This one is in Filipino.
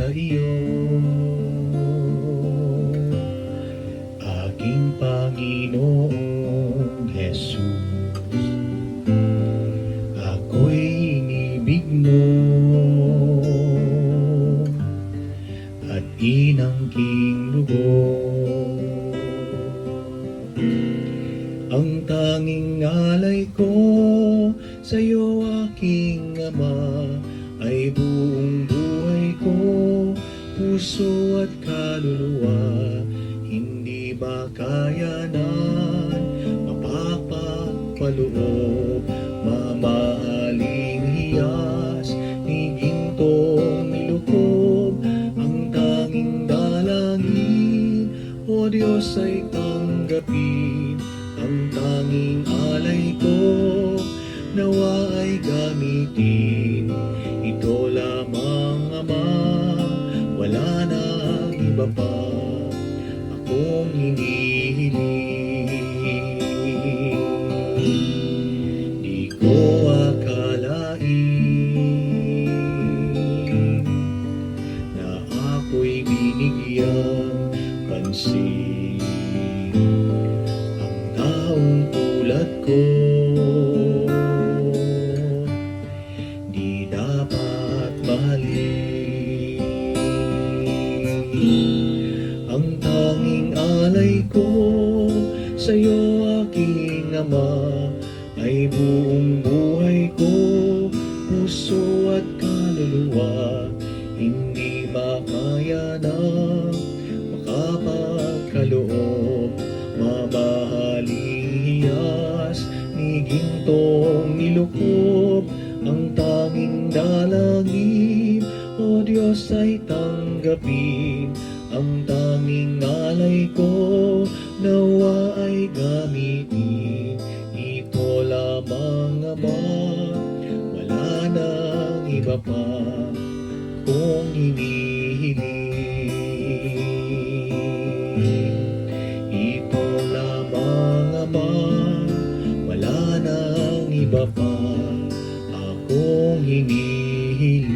sa iyo, aking Panginoong Jesus. Ako'y inibig mo at inangking lubos. Ang tanging alay ko sa'yo, aking Ama, ay buong buhay ko, puso at kaluluwa. Hindi makayanan, mapapapaloob, mamahaling hiyas, ni gintong nilukob. Ang tanging dalangin, O Diyos, ay tanggapin. Ang tanging alay ko, nawa ay gamitin. Ito lamang, Ama, wala nang iba pa akong hinihiling. Di ko akalain na ako'y binigyan pansin. Ang taong tulad ko di dapat mahalin. Ang tanging alay ko sa'yo, aking Ama, ay buong buhay ko, puso at kaluluwa. Hindi makayanan, makapagkaloob, mamahaling hiyas, ni gintong nilukob. Ang tanging dalangin, O Diyos, ay tanggapin. Ang tanging alay ko, nawa ay gamitin. Ito lamang, Ama, wala nang iba pa kung hinihiling. Ito lamang, Ama, wala nang iba pa akong hinihiling.